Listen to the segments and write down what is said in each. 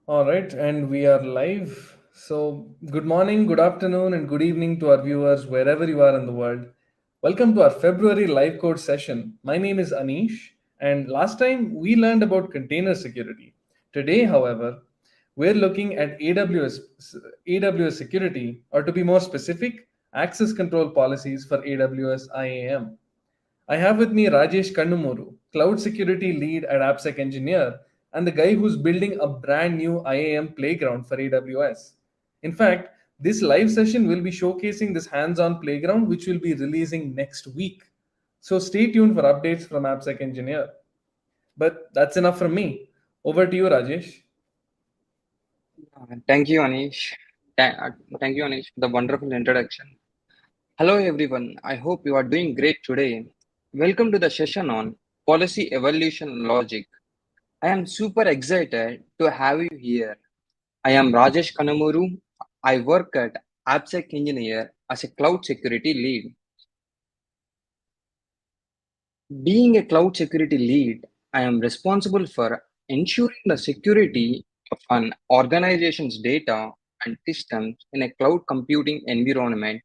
All right, and we are live. So, good morning, good afternoon, and good evening to our viewers wherever you are in the world. Welcome to our February live code session. My name is Anish, and last time we learned about container security. Today, however, we're looking at AWS security, or to be more specific, access control policies for AWS IAM. I have with me Rajesh Kanumuru, Cloud Security Lead at AppSecEngineer, and the guy who's building a brand new IAM playground for AWS. In fact, this live session will be showcasing this hands on playground, which will be releasing next week. So stay tuned for updates from AppSecEngineer. But that's enough from me. Over to you, Rajesh. Thank you, Anish. Thank you, Anish, for the wonderful introduction. Hello, everyone. I hope you are doing great today. Welcome to the session on policy evolution logic. I am super excited to have you here. I am Rajesh Kanumuru. I work at AppSec Engineer as a cloud security lead. Being a cloud security lead, I am responsible for ensuring the security of an organization's data and systems in a cloud computing environment.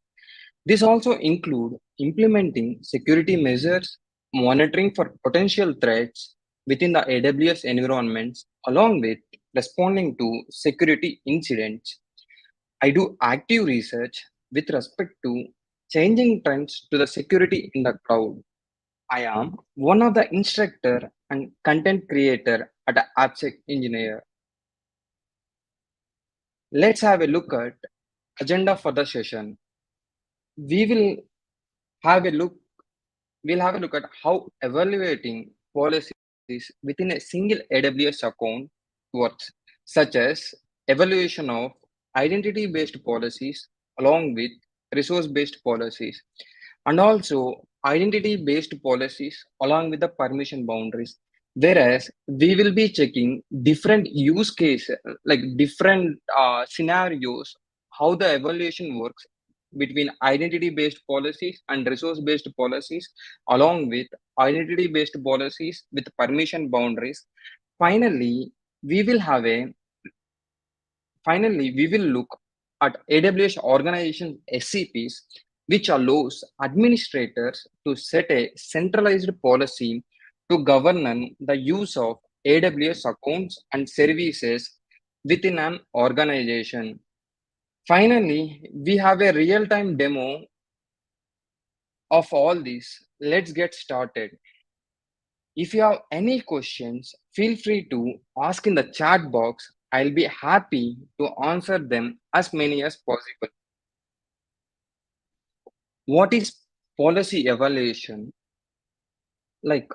This also includes implementing security measures, monitoring for potential threats within the AWS environments, along with responding to security incidents. I do active research with respect to changing trends to the security in the cloud. I am one of the instructor and content creator at AppSec Engineer. Let's have a look at agenda for the session. We will have a look we'll have a look at how evaluating policies within a single AWS account works, such as evaluation of identity-based policies along with resource-based policies, and also identity-based policies along with the permission boundaries. Whereas we will be checking different use cases, like different scenarios, how the evaluation works between identity based policies and resource based policies, along with identity based policies with permission boundaries. Finally, we will have a finally we will look at AWS organization SCPs, which allows administrators to set a centralized policy to govern the use of AWS accounts and services within an organization. Finally, we have a real-time demo of all this. Let's get started. If you have any questions, feel free to ask in the chat box. I'll be happy to answer them as many as possible. What is policy evaluation? Like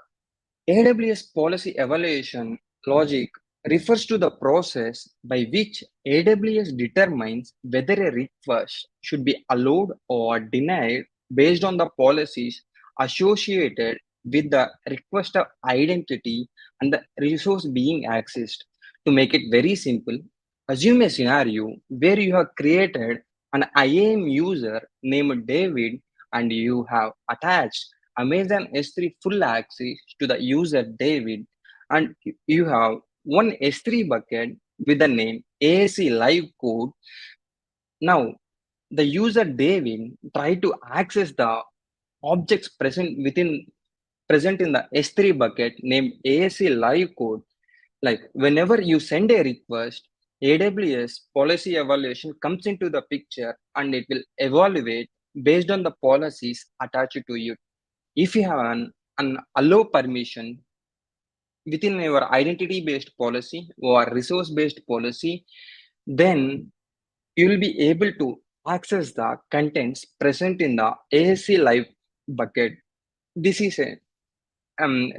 AWS policy evaluation logic refers to the process by which AWS determines whether a request should be allowed or denied based on the policies associated with the requester identity and the resource being accessed. To make it very simple, assume a scenario where you have created an IAM user named David and you have attached Amazon S3 full access to the user David, and you have one S3 bucket with the name ASC live code. Now, the user David try to access the objects present in the S3 bucket named ASC live code. Like whenever you send a request, AWS policy evaluation comes into the picture and it will evaluate based on the policies attached to it. If you have an allow permission within your identity based policy or resource based policy, then you will be able to access the contents present in the ASC live bucket. This is a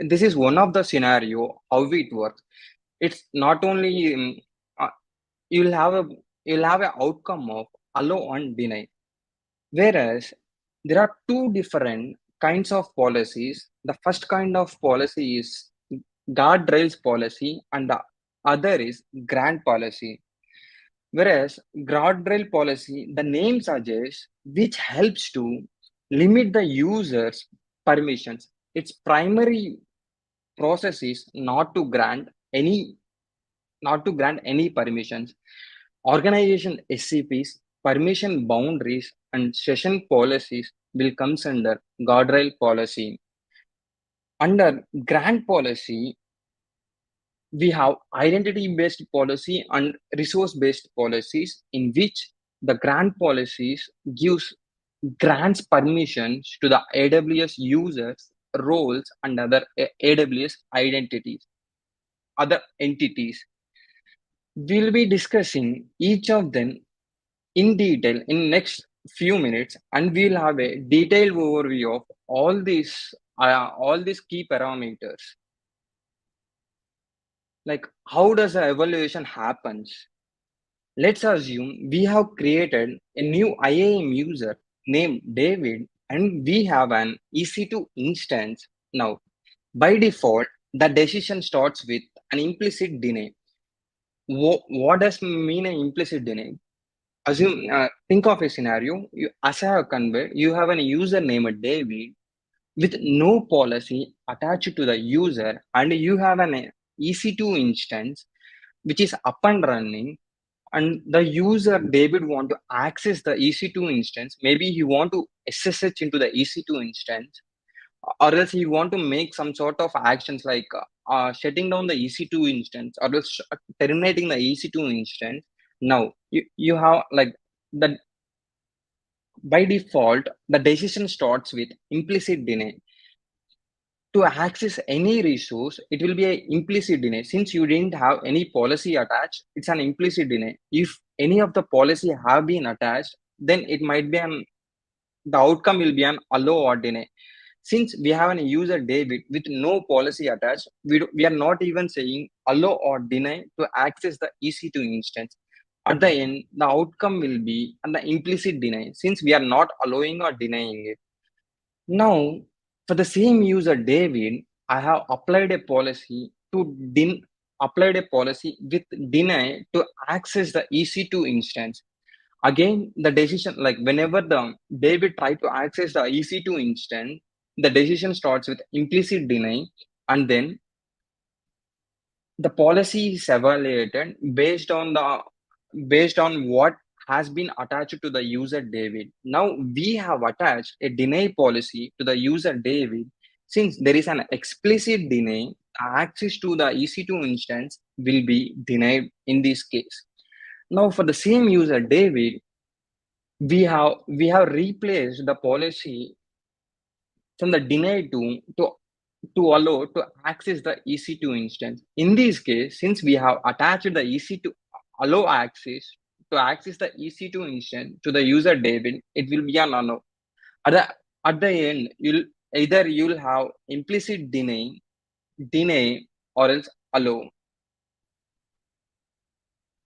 this is one of the scenario how it works. It's not only uh, you'll have a you'll have an outcome of allow and deny. Whereas there are two different kinds of policies. The first kind of policy is guardrails policy, and the other is grant policy. Whereas guardrail policy, the name suggests, which helps to limit the user's permissions. Its primary process is not to grant any not to grant any permissions. Organization SCPs, permission boundaries, and session policies will comes under guardrail policy. Under grant policy, we have identity-based policy and resource-based policies in which the grant policies gives grants permissions to the AWS users, roles, and other AWS identities, other entities. We'll be discussing each of them in detail in next few minutes, and we'll have a detailed overview of all these key parameters. Like how does the evaluation happens? Let's assume we have created a new IAM user named David, and we have an EC2 instance. Now, by default, the decision starts with an implicit deny. What does mean an implicit deny? Think of a scenario. As I have conveyed, you have a user named David with no policy attached to the user, and you have an EC2 instance which is up and running, and the user David want to access the EC2 instance. Maybe he want to SSH into the EC2 instance, or else he want to make some sort of actions like shutting down the EC2 instance, or else terminating the EC2 instance. Now you have like the by default the decision starts with implicit deny. To access any resource, it will be an implicit deny. Since you didn't have any policy attached, it's an implicit deny. If any of the policy have been attached, then it might be the outcome will be an allow or deny. Since we have a user David with no policy attached, we are not even saying allow or deny to access the EC2 instance. At the end, the outcome will be an implicit deny, since we are not allowing or denying it. Now, for the same user David, I have applied a policy with deny to access the EC2 instance. Again, the decision, like whenever the David try to access the EC2 instance, the decision starts with implicit deny, and then the policy is evaluated based on what has been attached to the user David. Now we have attached a deny policy to the user David. Since there is an explicit deny, access to the EC2 instance will be denied in this case. Now for the same user David, we have replaced the policy from the deny to allow to access the EC2 instance. In this case, since we have attached the EC2 allow access to access the EC2 instance to the user David, it will be an allow. At the end, you'll have implicit deny, or else allow.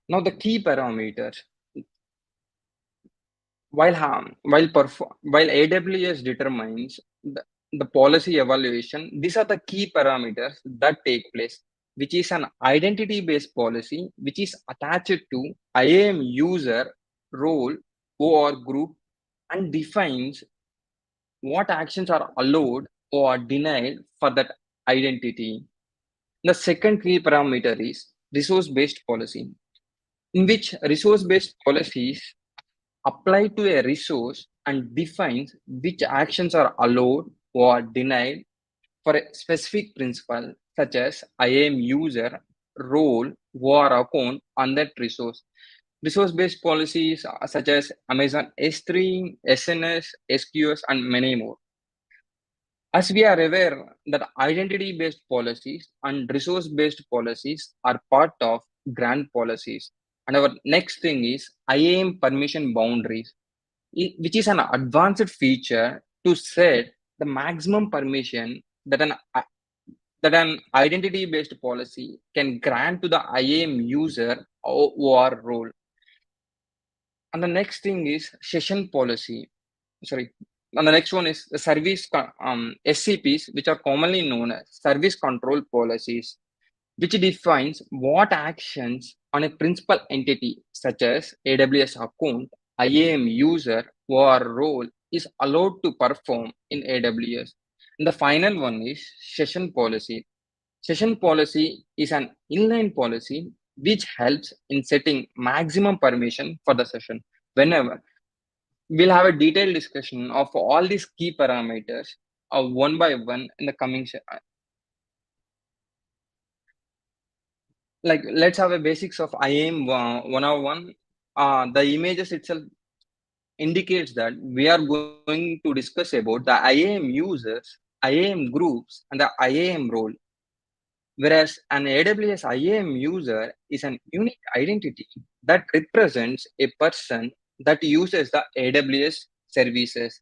Now the key parameters. While AWS determines the policy evaluation, these are the key parameters that take place, which is an identity-based policy, which is attached to IAM user, role, or group, and defines what actions are allowed or denied for that identity. The second key parameter is resource-based policy, in which resource-based policies apply to a resource and defines which actions are allowed or denied for a specific principle, such as IAM user, role, or account on that resource. Resource-based policies such as Amazon S3, SNS, SQS, and many more. As we are aware that identity-based policies and resource-based policies are part of grant policies. And our next thing is IAM permission boundaries, which is an advanced feature to set the maximum permission that an identity-based policy can grant to the IAM user or role. And the next thing is session policy. Sorry. And the next one is the SCPs, which are commonly known as service control policies, which defines what actions on a principal entity, such as AWS account, IAM user, or role, is allowed to perform in AWS. And the final one is session policy. Session policy is an inline policy which helps in setting maximum permission for the session. Whenever we'll have a detailed discussion of all these key parameters one by one in the coming like let's have a basics of IAM 101. The images itself indicates that we are going to discuss about the IAM users, IAM groups, and the IAM role. Whereas an AWS IAM user is an unique identity that represents a person that uses the AWS services.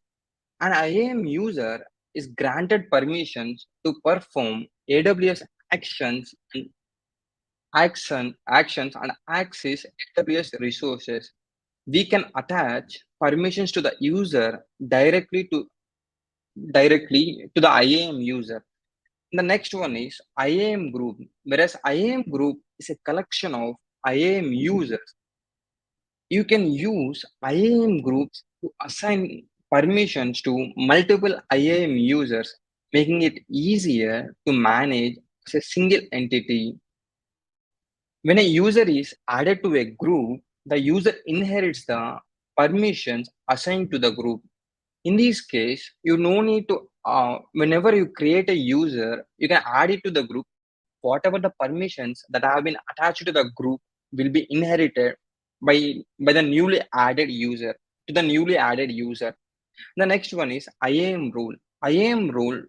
An IAM user is granted permissions to perform AWS actions and actions and access AWS resources. We can attach permissions to the user directly to the IAM user. The next one is IAM group, whereas IAM group is a collection of IAM users. You can use IAM groups to assign permissions to multiple IAM users, making it easier to manage as a single entity. When a user is added to a group, the user inherits the permissions assigned to the group. In this case, you no need to, whenever you create a user, you can add it to the group. Whatever the permissions that have been attached to the group will be inherited by the newly added user to the newly added user. The next one is IAM role. IAM role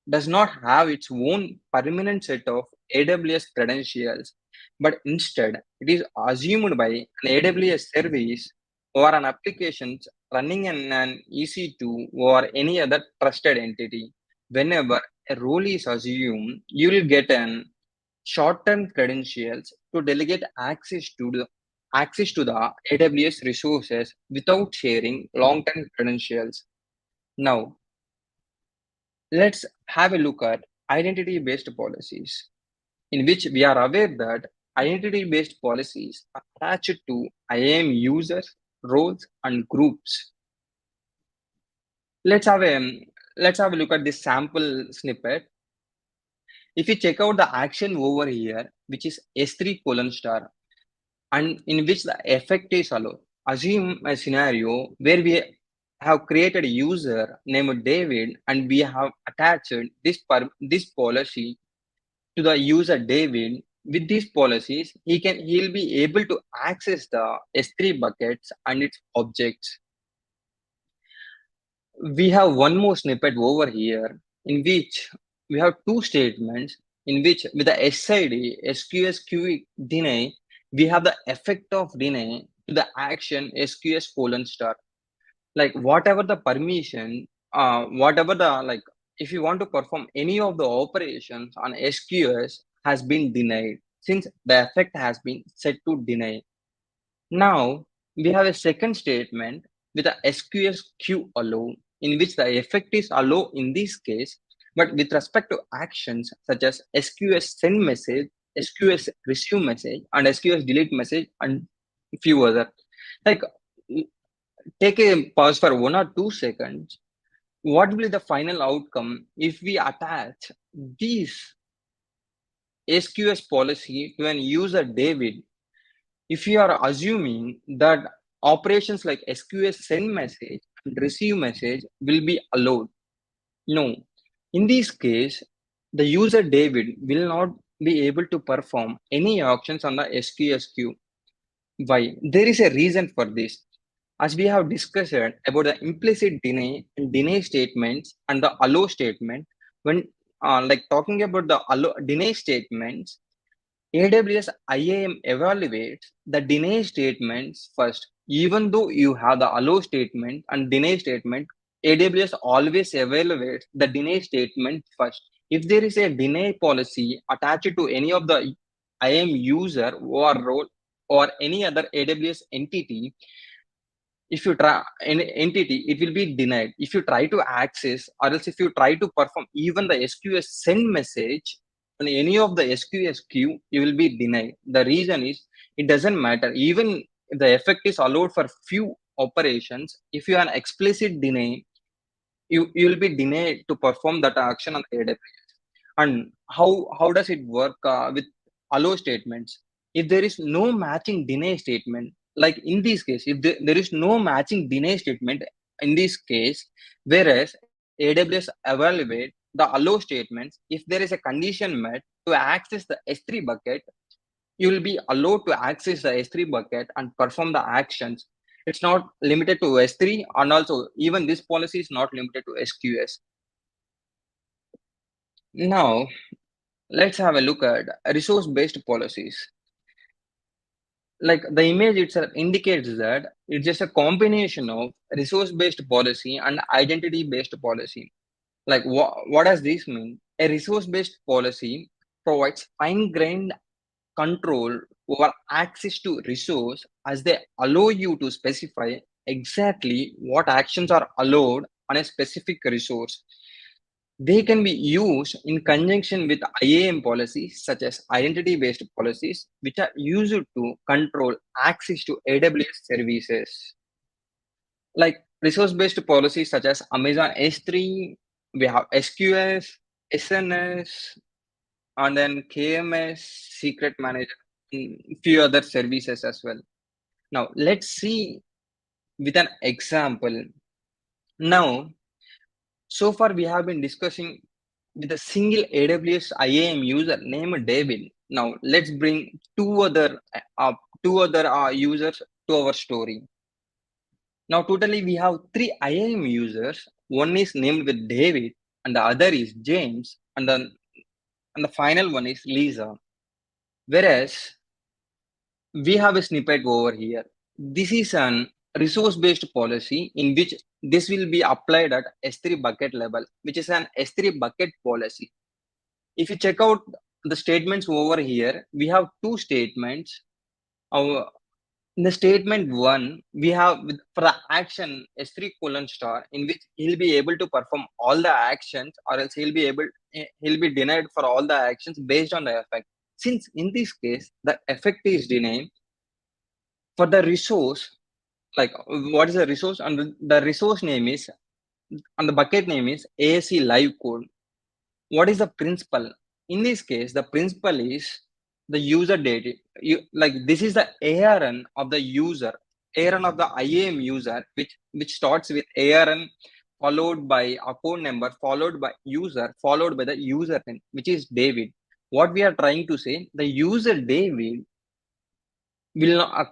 does not have its own permanent set of AWS credentials, but instead it is assumed by an AWS service or an application running in an EC2 or any other trusted entity. Whenever a role is assumed, you will get an short-term credentials to delegate access to the AWS resources without sharing long-term credentials. Now, let's have a look at identity-based policies, in which we are aware that identity-based policies are attached to IAM users, roles, and groups. Let's have a let's have a look at this sample snippet. If you check out the action over here, which is S3 colon star, and in which the effect is allowed. Assume a scenario where we have created a user named David and we have attached this policy to the user David. With these policies, he'll be able to access the S3 buckets and its objects. We have one more snippet over here in which we have two statements in which with the SID SQS deny, we have the effect of deny to the action SQS colon star. Like whatever the permission, whatever the like, if you want to perform any of the operations on SQS has been denied since the effect has been set to deny. Now we have a second statement with a SQS queue allow, in which the effect is allow in this case, but with respect to actions such as SQS send message, SQS receive message, and SQS delete message, and few other. Like take a pause for 1 or 2 seconds. What will be the final outcome if we attach this SQS policy to an user David? If you are assuming that operations like SQS send message and receive message will be allowed, no. In this case, the user David will not be able to perform any actions on the SQS queue. Why? There is a reason for this. As we have discussed about the implicit deny and deny statements and the allow statement, when like talking about the allow deny statements, AWS IAM evaluates the deny statements first. Even though you have the allow statement and deny statement, AWS always evaluates the deny statement first. If there is a deny policy attached to any of the IAM user or role or any other AWS entity, if you try an entity, it will be denied. If you try to access, or else if you try to perform even the SQS send message on any of the SQS queue, you will be denied. The reason is it doesn't matter. Even if the effect is allowed for few operations, if you are an explicit deny, you will be denied to perform that action on the AWS. And how does it work with allow statements? if there is no matching deny statement, like in this case, if there is no matching deny statement in this case, whereas AWS evaluate the allow statements, if there is a condition met to access the S3 bucket, you will be allowed to access the S3 bucket and perform the actions. It's not limited to S3, and also even this policy is not limited to SQS. Now, let's have a look at resource-based policies. Like the image itself indicates that it's just a combination of resource-based policy and identity-based policy. Like what does this mean? A resource-based policy provides fine-grained control over access to resource, as they allow you to specify exactly what actions are allowed on a specific resource. They can be used in conjunction with IAM policies such as identity-based policies, which are used to control access to AWS services. Like resource-based policies such as Amazon S3, we have SQS, SNS, and then KMS, Secret Manager, and few other services as well. Now, let's see with an example. Now, so far we have been discussing with a single AWS IAM user named David. Now, let's bring two other users to our story. Now, totally we have three IAM users. One is named with David, and the other is James, and the final one is Lisa. Whereas we have a snippet over here. This is an resource-based policy in which this will be applied at S3 bucket level, which is an S3 bucket policy. If you check out the statements over here, we have two statements. In the statement one, we have for the action S3 colon star, in which he'll be able to perform all the actions, or else he'll be denied for all the actions based on the effect. Since in this case the effect is denied for the resource, like what is the resource, and the resource name is, and the bucket name is ASC live code. What is the principal? In this case, the principal is the user data. Like this is the ARN of the user, ARN of the IAM user, which starts with ARN followed by account number, followed by user, followed by the username, which is David. What we are trying to say, the user David will not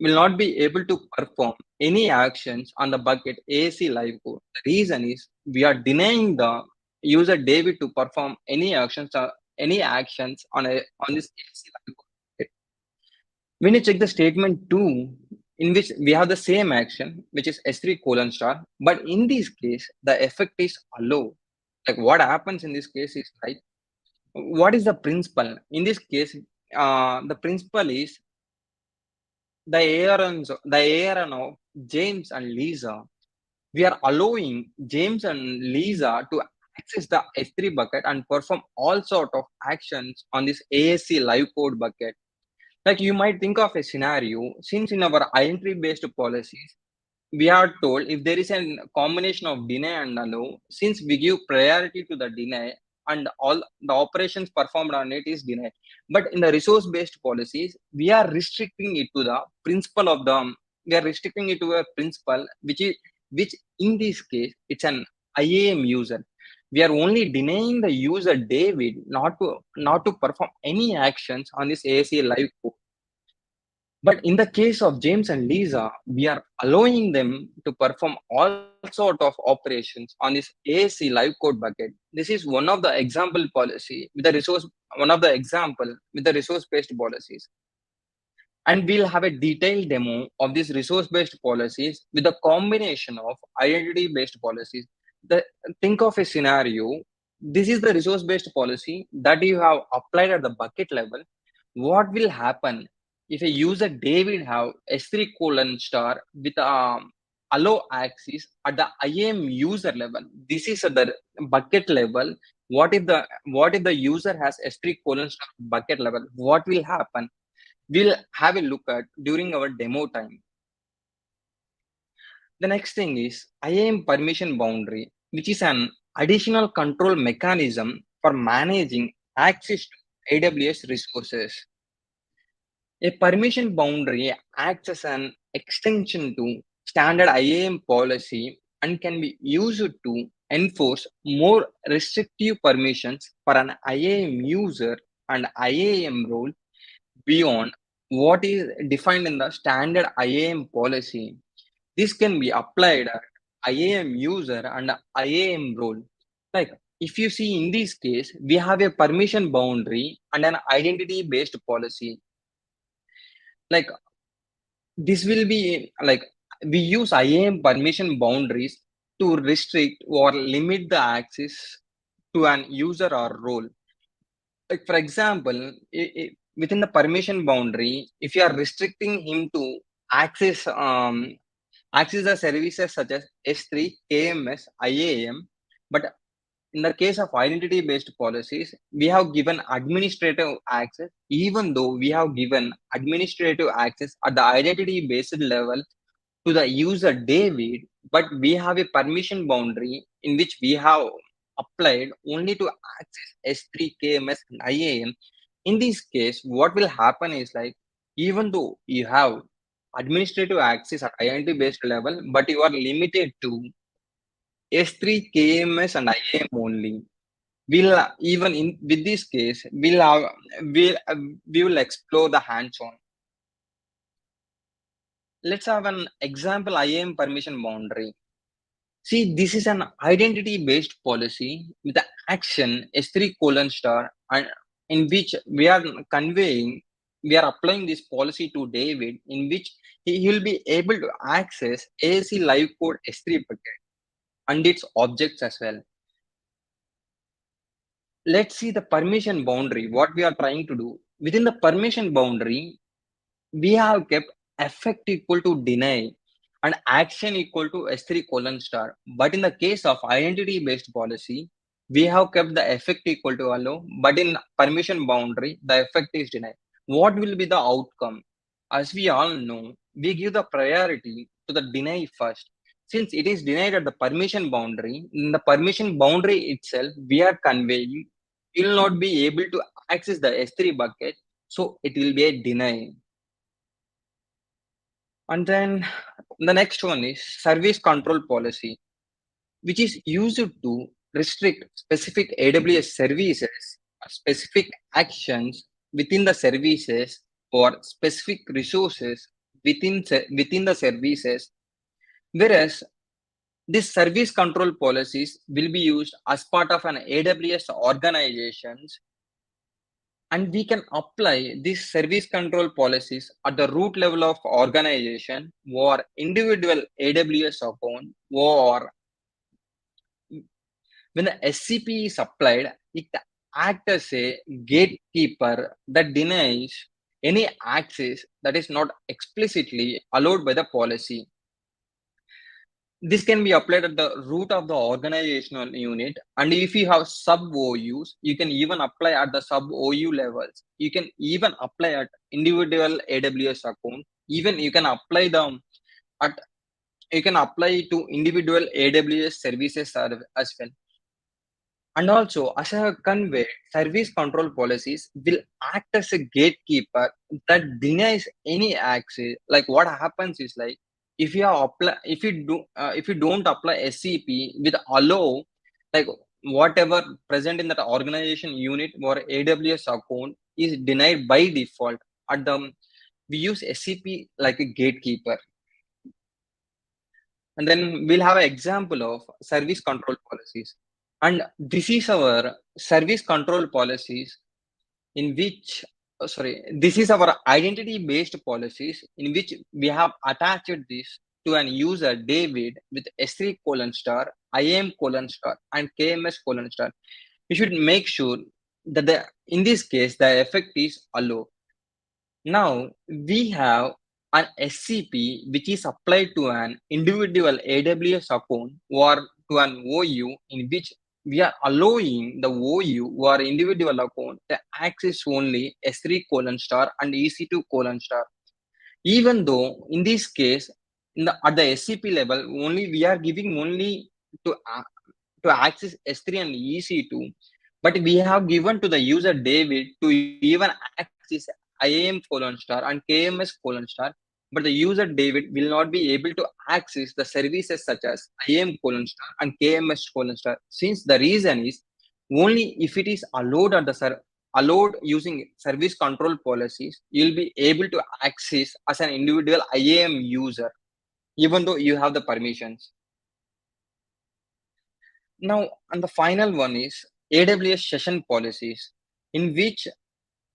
will not be able to perform any actions on the bucket AAC live code. The reason is we are denying the user David to perform any actions on this AAC live code. When you check the statement 2, in which we have the same action, which is S3 colon star, but in this case, the effect is allow. Like what happens in this case is, like, what is the principle? In this case, the principle is the ARN of James and Lisa. We are allowing James and Lisa to access the S3 bucket and perform all sort of actions on this ASC live code bucket. Like you might think of a scenario, since in our entry based policies, we are told if there is a combination of deny and allow, since we give priority to the deny and all the operations performed on it is denied. But in the resource based policies, we are restricting it to the principle of the we are restricting it to a principle which in this case it's an IAM user. We are only denying the user David not to perform any actions on this ASA live code. But in the case of James and Lisa, we are allowing them to perform all sort of operations on this ASC live code bucket. This is one of the example policy with the resource, one of the example with the resource-based policies. And we'll have a detailed demo of these resource-based policies with a combination of identity-based policies. The, think of a scenario. This is the resource-based policy that you have applied at the bucket level. What will happen if a user David have S3 colon star with allow access at the IAM user level? This is at the bucket level. What if the user has S3 colon star bucket level? What will happen? We'll have a look at during our demo time. The next thing is IAM permission boundary, which is an additional control mechanism for managing access to AWS resources. A permission boundary acts as an extension to standard IAM policy and can be used to enforce more restrictive permissions for an IAM user and IAM role beyond what is defined in the standard IAM policy. This can be applied at IAM user and IAM role. Like if you see in this case, we have a permission boundary and an identity based policy. Like this will be like we use IAM permission boundaries to restrict or limit the access to an user or role. Like for example, within the permission boundary, if you are restricting him to access access the services such as S3, KMS, IAM, but in the case of identity based policies, we have given administrative access, even though we have given administrative access at the identity based level to the user David, but we have a permission boundary in which we have applied only to access S3, KMS, and IAM. In this case, what will happen is like, even though you have administrative access at identity based level, but you are limited to S3, KMS, and IAM only. We'll even in with this case, we will explore the hands-on. Let's have an example IAM permission boundary. See, this is an identity-based policy with the action S3 colon star, and in which we are applying this policy to David, in which he will be able to access ASC live code S3 bucket and its objects as well. Let's see the permission boundary, what we are trying to do. Within the permission boundary, we have kept effect equal to deny and action equal to S3 colon star. But in the case of identity based policy, we have kept the effect equal to allow, but in permission boundary, the effect is deny. What will be the outcome? As we all know, we give the priority to the deny first. Since it is denied at the permission boundary, in the permission boundary itself, we are conveying you will not be able to access the S3 bucket, so it will be a deny. And then the next one is service control policy, which is used to restrict specific AWS services, or specific actions within the services, or specific resources within the services. Whereas these service control policies will be used as part of an AWS organizations, and we can apply these service control policies at the root level of organization or individual AWS account, or when the SCP is applied, it acts as a gatekeeper that denies any access that is not explicitly allowed by the policy. This can be applied at the root of the organizational unit, and if you have sub OUs, you can even apply at the sub OU levels. You can even apply at individual AWS account. Even you can apply them at you can apply to individual AWS services as well. And also, as I have conveyed, service control policies will act as a gatekeeper that denies any access. Like what happens is like if you don't apply SCP with allow, like whatever present in that organization unit or AWS account is denied by default. At the we use SCP like a gatekeeper. And then we'll have an example of service control policies. And this is our service control policies in which, this is our identity based policies in which we have attached this to an user David with S3 colon star, IAM colon star, and KMS colon star. You should make sure that in this case, the effect is allow. Now we have an SCP which is applied to an individual AWS account or to an OU in which we are allowing the OU or individual account to access only S3 colon star and EC2 colon star. Even though in this case, at the SCP level, only we are giving only to access S3 and EC2, but we have given to the user David to even access IAM colon star and KMS colon star, but the user David will not be able to access the services such as IAM colon star and KMS colon star. Since the reason is only if it is allowed at the allowed using service control policies, you'll be able to access as an individual IAM user, even though you have the permissions. Now, and the final one is AWS session policies, in which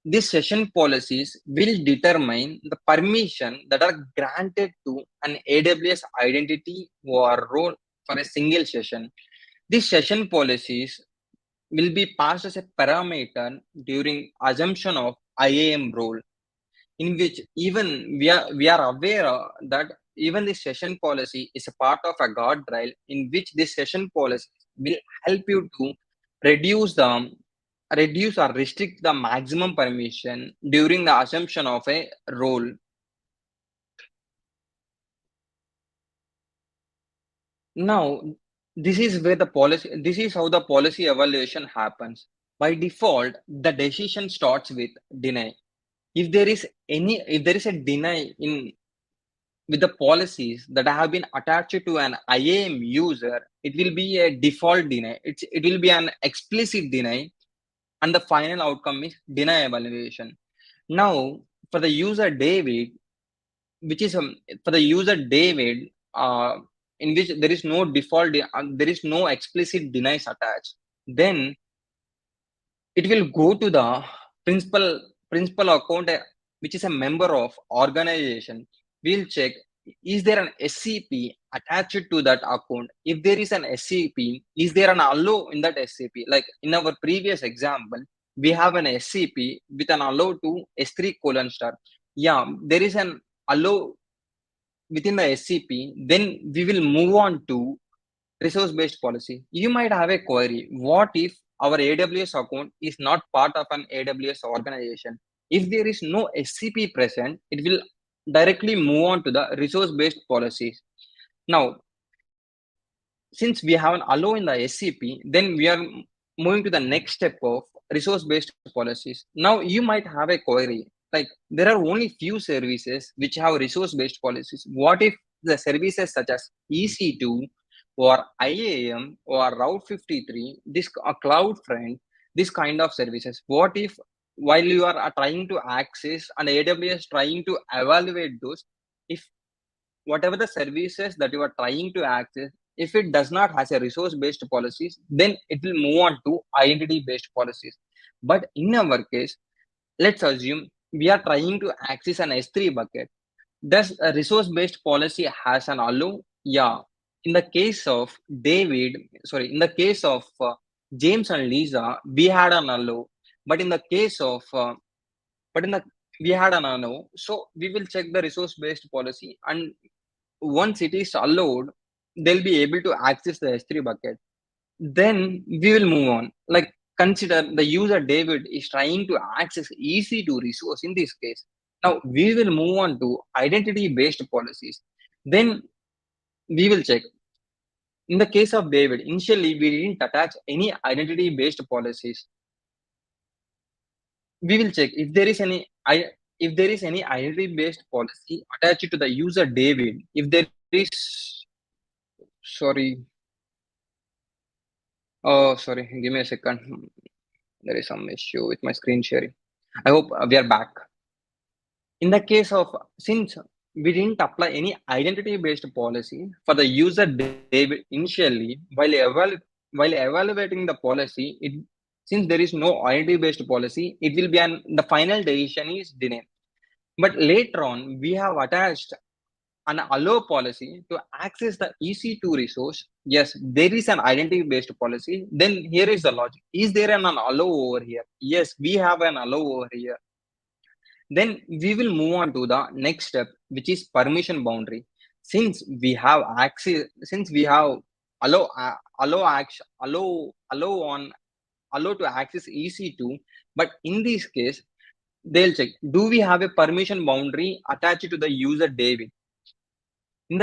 these session policies will determine the permission that are granted to an AWS identity or role for a single session. These session policies will be passed as a parameter during assumption of IAM role, in which even we are aware that even the session policy is a part of a guardrail, in which this session policy will help you to reduce the reduce or restrict the maximum permission during the assumption of a role. Now, this is how the policy evaluation happens. By default, the decision starts with deny. If there is a deny in with the policies that have been attached to an IAM user, it will be a default deny. It will be an explicit deny, and the final outcome is deny evaluation. Now, for the user David, which is for the user David, in which there is no default, there is no explicit denies attached, then it will go to the principal account, which is a member of organization. We'll check, is there an SCP attached to that account? If there is an SCP, is there an allow in that SCP? Like in our previous example, we have an SCP with an allow to S3 colon star. Yeah, there is an allow within the SCP. Then we will move on to resource-based policy. You might have a query. What if our AWS account is not part of an AWS organization? If there is no SCP present, it will directly move on to the resource-based policies. Now, since we have an allow in the SCP, then we are moving to the next step of resource-based policies. Now, you might have a query. Like, there are only few services which have resource-based policies. What if the services such as EC2 or IAM or Route 53, this CloudFront, this kind of services? What if while you are trying to access and AWS trying to evaluate those, if whatever the services that you are trying to access, if it does not has a resource based policies, then it will move on to identity based policies. But in our case, let's assume we are trying to access an S3 bucket. Does a resource based policy has an allow? Yeah. In the case of in the case of James and Lisa, we had an allow. But in the case of but in the we had an allow, so we will check the resource based policy, and once it is allowed, they'll be able to access the S3 bucket. Then we will move on. Like, consider the user David is trying to access EC2 resource in this case. Now we will move on to identity based policies. Then we will check. In the case of David, initially we didn't attach any identity based policies. We will check if there is any identity based policy attached to the user David. If there is, sorry, oh, sorry, give me a second. There is some issue with my screen sharing. I hope we are back. In the case of, since we didn't apply any identity-based policy for the user David initially, while evaluating the policy, since there is no identity-based policy, it will be the final decision is denied. But later on, we have attached an allow policy to access the EC2 resource. Yes, there is an identity based policy. Then here is the logic. Is there an allow over here? Yes, we have an allow over here. Then we will move on to the next step, which is permission boundary. Since we have access, since we have allow to access EC2, but in this case, they'll check, do we have a permission boundary attached to the user David? In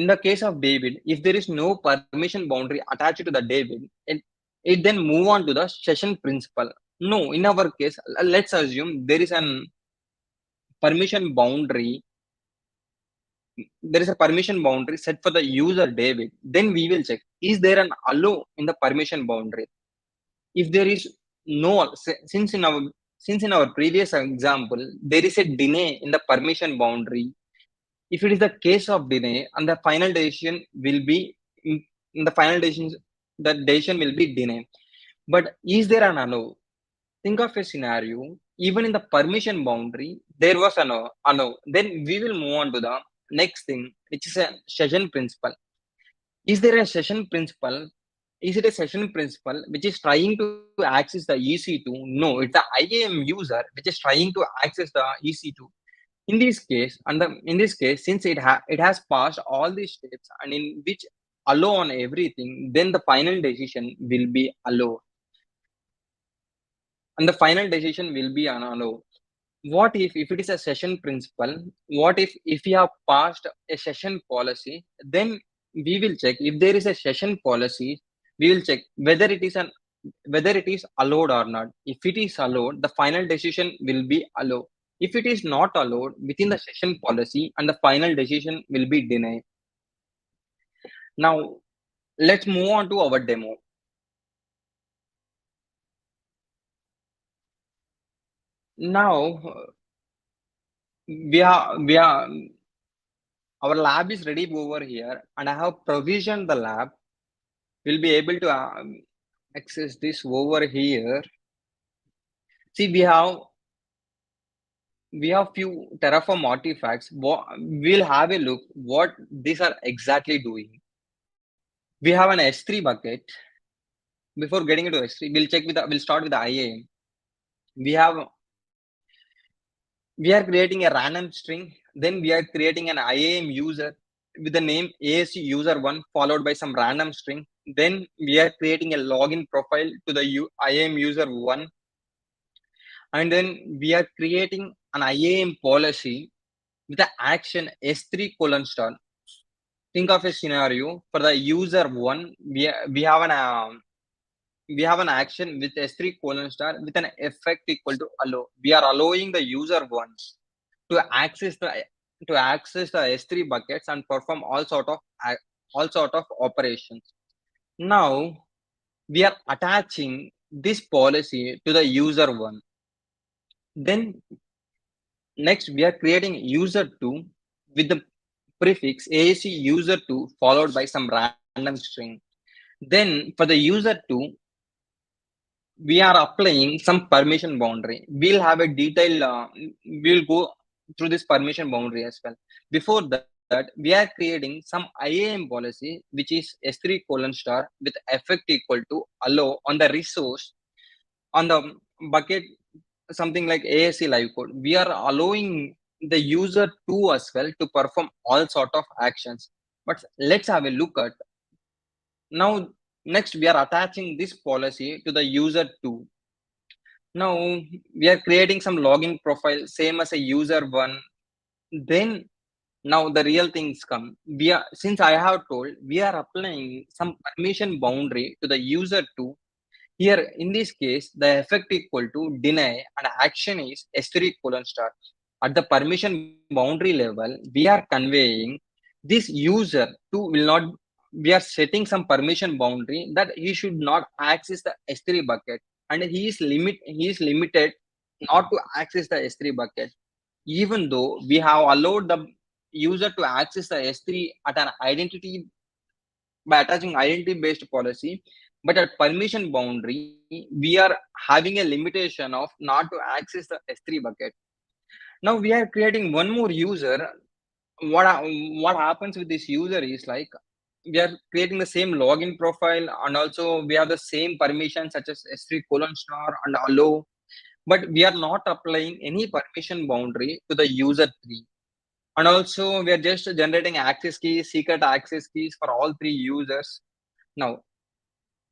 the case of David, if there is no permission boundary attached to the David, it then move on to the session principal. No, in our case, let's assume there is an permission boundary, there is a permission boundary set for the user David, then we will check, is there an allow in the permission boundary? If there is no, since in our previous example there is a deny in the permission boundary, if it is the case of deny, and the final decision will be in the final decision, the decision will be denied. But is there an allow? Think of a scenario, even in the permission boundary there was an allow. Then we will move on to the next thing, which is a session principle. Is there a session principle? Is it a session principle which is trying to access the EC2? No, it's the IAM user which is trying to access the EC2. In this case, since it has passed all these steps and in which allow on everything, then the final decision will be allow, and the final decision will be an allow. What if it is a session principle? What if we have passed a session policy? Then we will check, if there is a session policy, we will check whether it is allowed or not. If it is allowed, the final decision will be allowed. If it is not allowed within the session policy, and the final decision will be denied. Now let's move on to our demo. Now we are our lab is ready over here, and I have provisioned the lab. We'll be able to access this over here. See, we have few Terraform artifacts. We'll have a look what these are exactly doing. We have an S3 bucket. Before getting into S3, we'll start with the IAM. We are creating a random string. Then we are creating an IAM user with the name ASU user1 followed by some random string. Then we are creating a login profile to the IAM user1. And then we are creating an IAM policy with the action S3 colon star. Think of a scenario for the user1. We have an action with S3 colon star with an effect equal to allow. We are allowing the user1 to access the S3 buckets and perform all sort of operations. Now we are attaching this policy to the user1. Then next we are creating user2 with the prefix ASC user2 followed by some random string. Then for the user2, we are applying some permission boundary. We'll have a detailed, we'll go through this permission boundary as well. Before that, we are creating some IAM policy, which is S3 colon star with effect equal to allow on the resource on the bucket, something like ASC live code. We are allowing the user 2 as well to perform all sort of actions. But let's have a look at now. Next, we are attaching this policy to the user 2. Now we are creating some login profile, same as a user 1. Then now the real things come. Since I have told, we are applying some permission boundary to the user 2. Here in this case, the effect equal to deny and action is S3 colon star. At the permission boundary level, we are conveying this user 2 will not. We are setting some permission boundary that he should not access the S3 bucket, and he is limited not to access the S3 bucket, even though we have allowed the user to access the S3 at an identity by attaching identity based policy. But at permission boundary, we are having a limitation of not to access the S3 bucket. Now we are creating one more user. What happens with this user is like, we are creating the same login profile, and also we have the same permission such as S3 colon star and allow, but we are not applying any permission boundary to the user 3. And also we are just generating access keys, secret access keys for all 3 users. Now,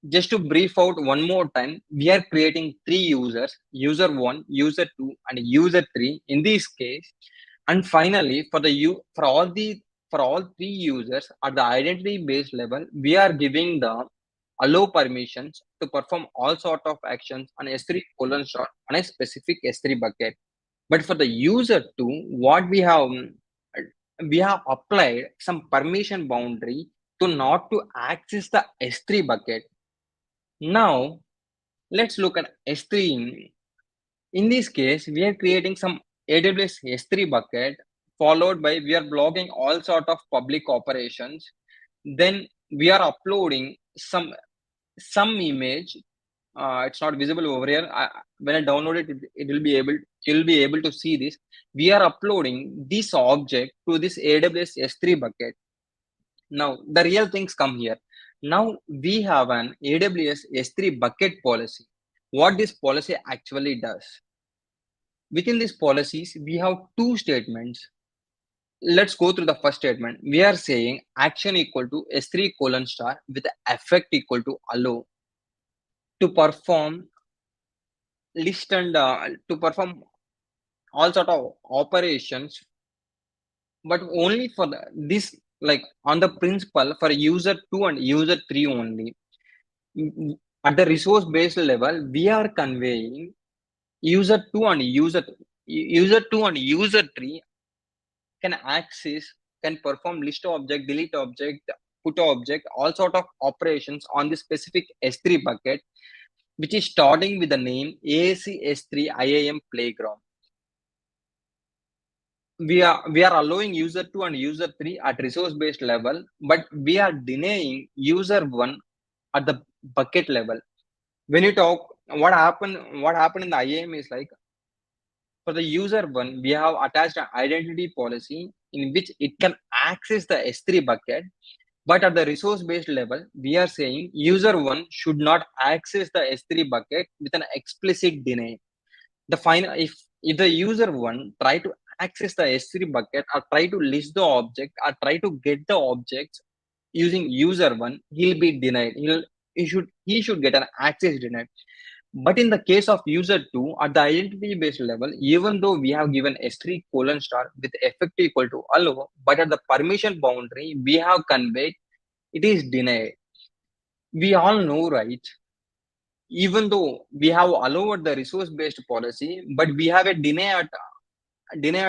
just to brief out one more time, we are creating 3 users, user 1, user 2, and user 3 in this case. And finally, for all 3 users at the identity based level, we are giving the allow permissions to perform all sort of actions on S3 colon star on a specific S3 bucket. But for the user 2, what we have applied some permission boundary to not to access the S3 bucket. Now, let's look at S3. In this case, we are creating some AWS S3 bucket, followed by we are blocking all sort of public operations. Then we are uploading some image. It's not visible over here. When I download it, it will be able you'll be able to see this. We are uploading this object to this AWS S3 bucket. Now the real things come here. Now we have an AWS S3 bucket policy. What this policy actually does. Within these policies, we have two statements. Let's go through the first statement. We are saying action equal to S3 colon star with effect equal to allow to perform list and to perform all sort of operations, but only for this, like on the principle for user 2 and user 3 only. At the resource based level, we are conveying user 2 and user 2 and user 3 can access, can perform list object, delete object, put object, all sort of operations on the specific S3 bucket, which is starting with the name AAC S3 IAM playground. We are allowing user 2 and user 3 at resource based level, but we are denying user 1 at the bucket level. When you talk, what happened in the IAM is like, for the user 1 we have attached an identity policy in which it can access the S3 bucket, but at the resource based level we are saying user 1 should not access the S3 bucket with an explicit deny. The final, if the user 1 try to access the S3 bucket or try to list the object or try to get the objects using user 1, he'll be denied. He should get an access denied. But in the case of user 2, at the identity based level, even though we have given S3 colon star with effect equal to allow, but at the permission boundary we have conveyed it is denied. We all know, right? Even though we have allowed the resource based policy, but we have a deny at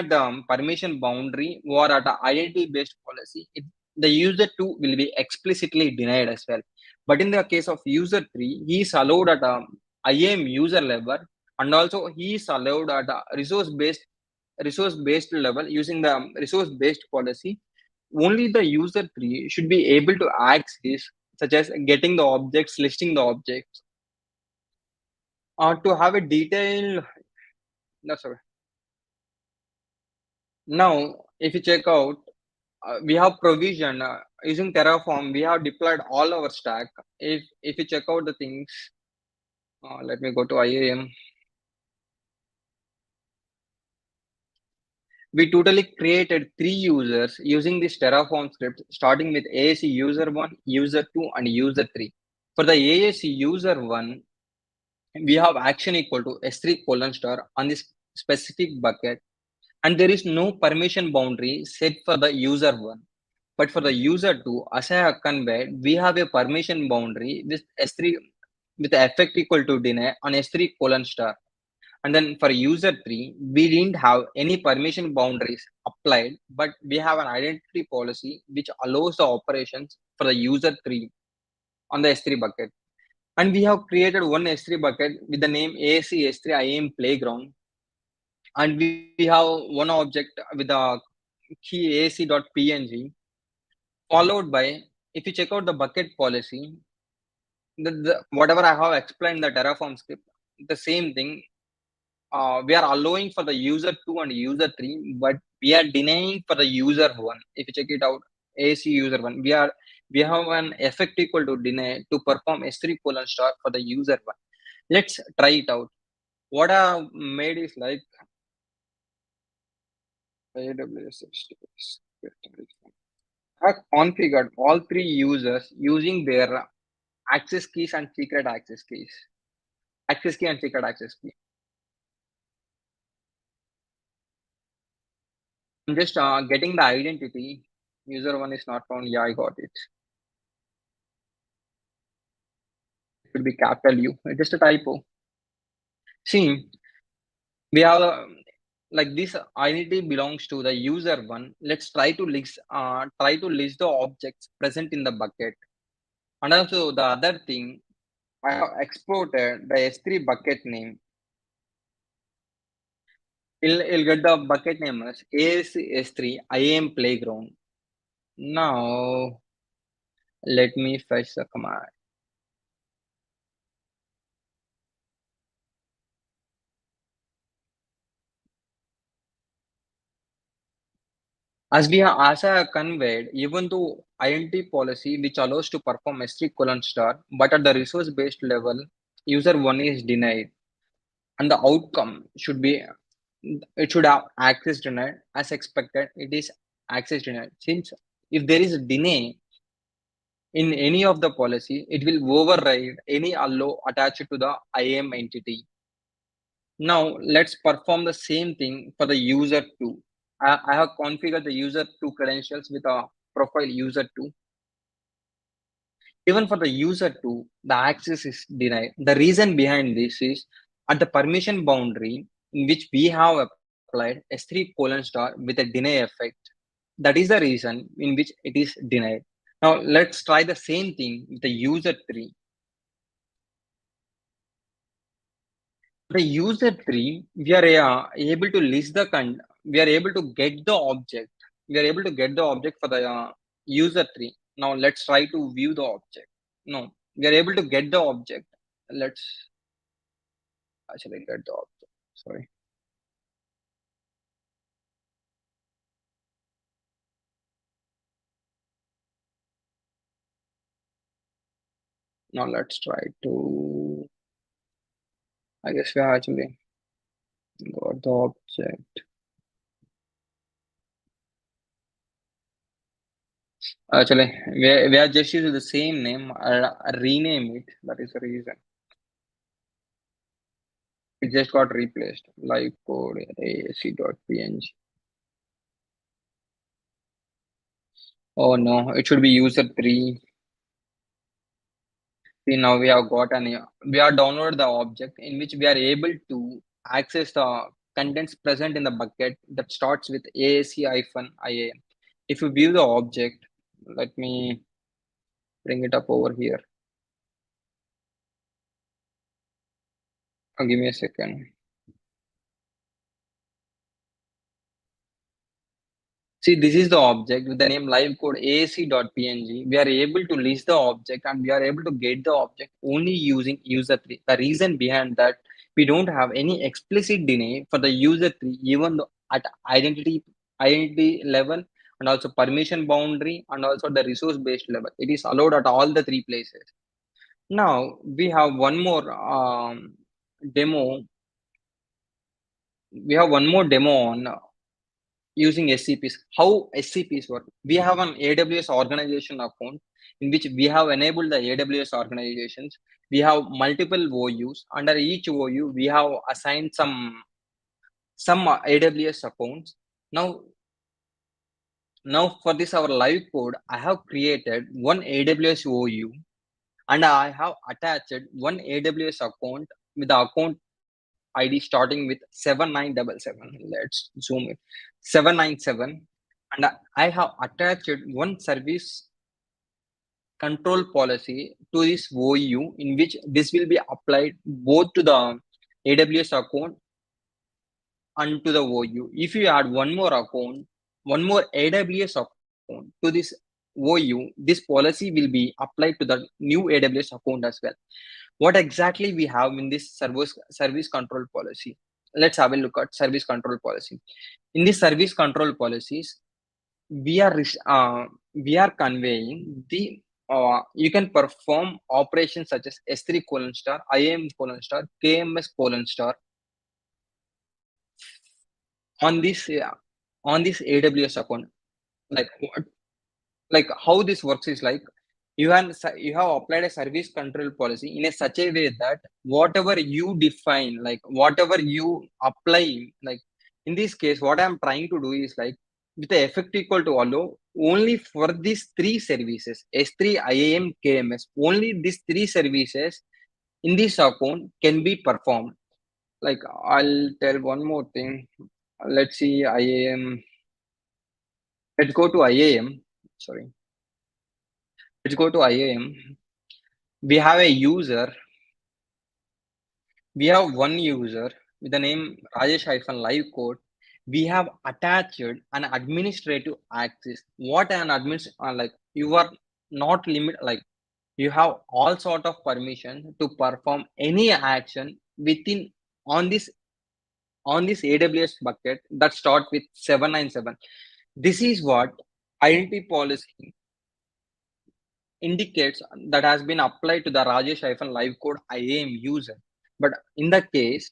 the permission boundary or at the identity based policy, the user 2 will be explicitly denied as well. But in the case of user 3, he is allowed at a IAM user level, and also he is allowed at a resource based level using the resource based policy. Only the user 3 should be able to access, such as getting the objects, listing the objects, to have a detailed. No, sorry. Now, if you check out, we have provision using Terraform. We have deployed all our stack. If you check out the things, let me go to IAM. We totally created 3 users using this Terraform script, starting with AAC user 1, user 2, and user 3. For the AAC user 1, we have action equal to S3 colon star on this specific bucket, and there is no permission boundary set for the user 1. But for the user 2, as I have conveyed, we have a permission boundary with S3 with effect equal to deny on S3 colon star. And then for user 3, we didn't have any permission boundaries applied, but we have an identity policy which allows the operations for the user 3 on the S3 bucket. And we have created one S3 bucket with the name AAC S3 IAM playground. And we have one object with the key AAC.png, followed by, if you check out the bucket policy, whatever I have explained the Terraform script, the same thing. We are allowing for the user 2 and user 3, but we are denying for the user 1. If you check it out, AC user 1, we have an effect equal to deny to perform S3 colon star for the user 1. Let's try it out. What I have made is like AWS. I have configured all 3 users using their access keys and secret access keys. Access key and secret access key. I'm just getting the identity. User 1 is not found. Yeah, I got it. It will be capital U. It's just a typo. See, we have like this identity belongs to the user one. Let's try to list the objects present in the bucket. And also the other thing, I have exported the S3 bucket name. It'll get the bucket name as AS3 IAM Playground. Now let me fetch the command. As I have conveyed, even though INT policy which allows to perform S3 colon star, but at the resource based level, user one is denied, and the outcome should be it should have access denied. As expected, it is access denied. Since if there is a deny in any of the policy, it will override any allow attached to the IAM entity. Now let's perform the same thing for the user 2. I have configured the user 2 credentials with a profile user 2. Even for the user 2, the access is denied. The reason behind this is at the permission boundary in which we have applied S3 colon star with a deny effect. That is the reason in which it is denied. Now let's try the same thing with the user 3. The user 3, we are able to list the we are able to get the object. We are able to get the object for the user 3. Now let's try to view the object. No, we are able to get the object. Let's actually get the object. Sorry. Now let's try to. I guess we have actually got the object. Actually, we are just using the same name. I'll rename it. That is the reason. It just got replaced. Live code AAC.png. Oh no, it should be user 3. See, now we have got we have downloaded the object in which we are able to access the contents present in the bucket that starts with AAC-IAM. If you view the object, let me bring it up over here. Give me a second. See, this is the object with the name live code AAC.png. We are able to list the object and we are able to get the object only using user 3. The reason behind that, we don't have any explicit deny for the user 3, even though at identity level and also permission boundary and also the resource based level. It is allowed at all the three places. Now we have one more demo. We have one more demo on using SCPs. How SCPs work? We have an AWS organization account in which we have enabled the AWS organizations. We have multiple OUs. Under each OU, we have assigned some AWS accounts. Now for this our live code, I have created one AWS OU and I have attached one AWS account with the account ID starting with 7977. Let's zoom it. 797. And I have attached one service control policy to this OU in which this will be applied both to the AWS account and to the OU. If you add one more account, one more AWS account to this OU, this policy will be applied to the new AWS account as well. What exactly we have in this service control policy? Let's have a look at service control policy. In this service control policies, we are conveying the you can perform operations such as S3 colon star, IAM colon star, KMS colon star on this AWS account. Like like how this works is like you have applied a service control policy in a such a way that whatever you define, like whatever you apply, like in this case what I'm trying to do is like with the effect equal to allow only for these three services S3 IAM KMS, only these three services in this account can be performed. Like I'll tell one more thing. Let's see IAM. Let's go to IAM. Sorry. Let's go to IAM. We have a user. We have one user with the name Rajesh-live code. We have attached an administrative access. What an like you are not limit like you have all sort of permission to perform any action within on this on this AWS bucket that start with 797. This is what identity policy indicates that has been applied to the Rajesh-live code IAM user. But in the case,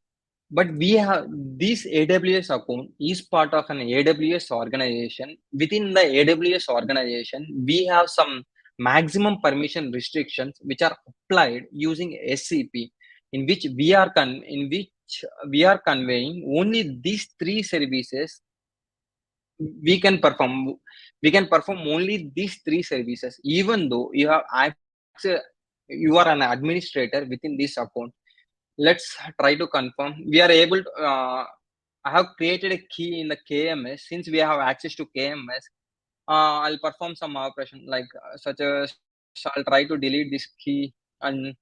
but we have this AWS account is part of an AWS organization. Within the AWS organization, we have some maximum permission restrictions which are applied using SCP, in which we are conveying only these three services we can perform we can perform only these three services even though you have access, you are an administrator within this account. Let's try to confirm we are able to I have created a key in the KMS. Since we have access to KMS, I'll perform some operation like such as I'll try to delete this key, and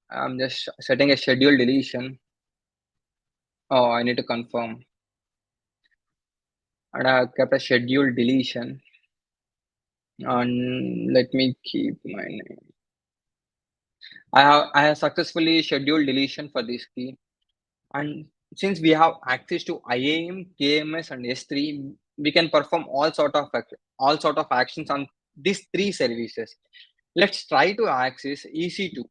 I'm just setting a schedule deletion. Oh, I need to confirm, and I have kept a schedule deletion, and let me keep my name. I have successfully scheduled deletion for this key, and since we have access to IAM, KMS, and S3, we can perform all sort of actions on these three services. Let's try to access EC2.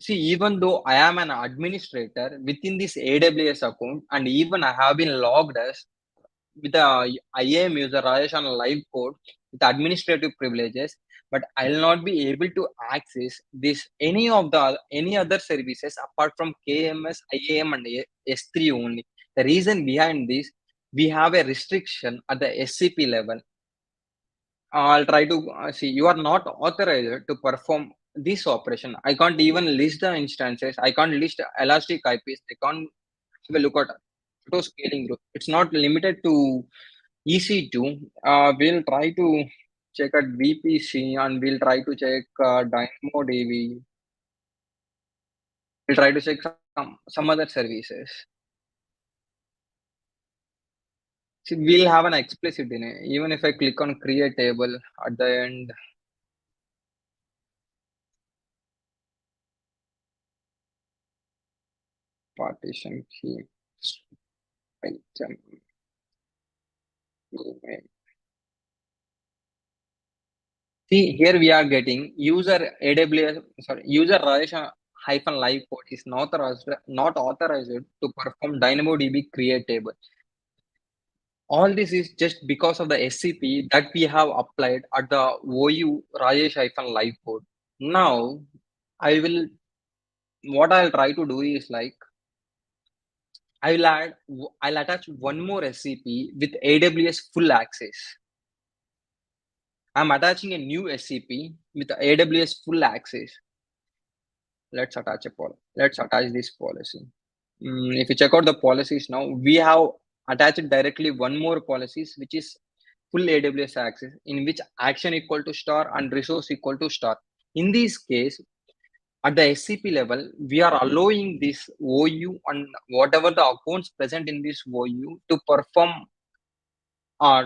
See, even though I am an administrator within this AWS account, and even I have been logged as with the IAM user Rajesh on live code with administrative privileges, but I'll not be able to access this any other services apart from KMS, IAM, and S3 only. The reason behind this, we have a restriction at the SCP level. I'll try to see you are not authorized to perform this operation. I can't even list the instances. I can't list elastic IPs. I can't have a look at auto scaling group. It's not limited to EC2. We'll try to check at VPC, and we'll try to check DynamoDB. We'll try to check some other services. See, we'll have an explicit in it. Even if I click on create table at the end, partition key, item, email. See, here we are getting user AWS, sorry, user Rajesh hyphen live code is not authorized to perform DynamoDB create table. All this is just because of the SCP that we have applied at the OU Rajesh-live code. Now, I will, what I'll try to do is like, I'll attach one more SCP with AWS full access. I'm attaching a new SCP with AWS full access. Let's attach this policy. If you check out the policies now, we have attached directly one more policies, which is full AWS access, in which action equal to star and resource equal to star. In this case, at the SCP level, we are allowing this OU and whatever the accounts present in this OU to perform, uh,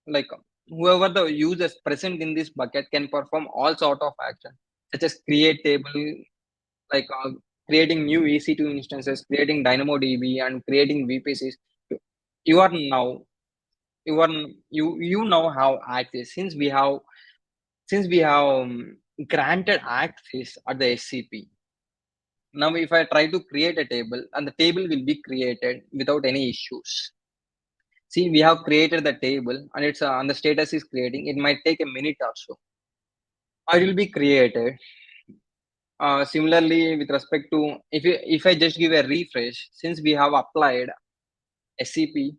like whoever the users present in this bucket can perform all sort of action, such as create table, like creating new EC2 instances, creating DynamoDB, and creating VPCs. You are now you are you now have access since we have granted access at the SCP. Now, if I try to create a table, and the table will be created without any issues. See, we have created the table, and it's and the status is creating. It might take a minute or so. It will be created. Similarly, with respect to if I just give a refresh, since we have applied SCP,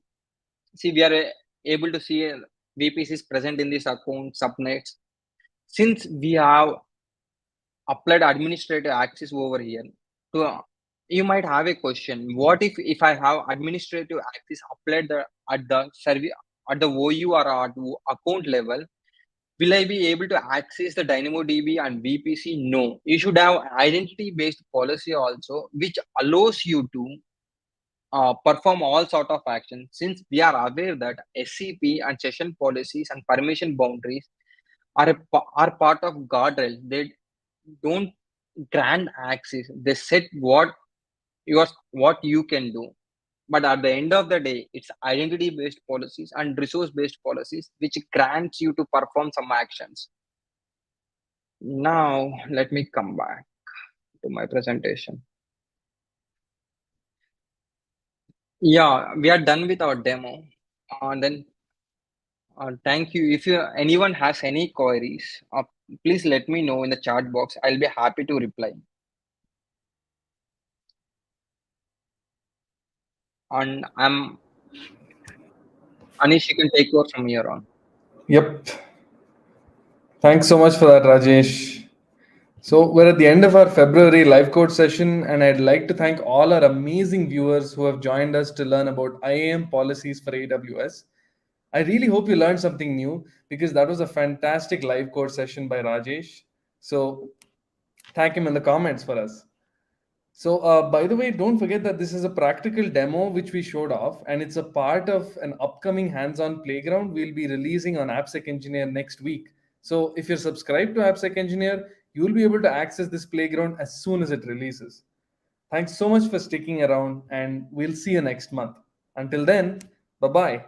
see we are able to see VPCs present in this account subnets. Since we have applied administrative access over here to you might have a question. What if I have administrative access applied at the service at the OU or at account level? Will I be able to access the DynamoDB and VPC? No. You should have identity based policy also, which allows you to perform all sort of actions. Since we are aware that SCP and session policies and permission boundaries are part of guardrail. They don't grant access. They set what you can do. But at the end of the day, it's identity based policies and resource based policies which grants you to perform some actions. Now let me come back to my presentation. Yeah, we are done with our demo. Then thank you. If anyone has any queries, please let me know in the chat box. I'll be happy to reply. And Anish, you can take over from here on. Yep. Thanks so much for that, Rajesh. So, we're at the end of our February live code session, and I'd like to thank all our amazing viewers who have joined us to learn about IAM policies for AWS. I really hope you learned something new because that was a fantastic live code session by Rajesh. So, thank him in the comments for us. So, by the way, don't forget that this is a practical demo which we showed off, and it's a part of an upcoming hands-on playground we'll be releasing on AppSecEngineer next week. So, if you're subscribed to AppSecEngineer, you'll be able to access this playground as soon as it releases. Thanks so much for sticking around, and we'll see you next month. Until then, bye bye.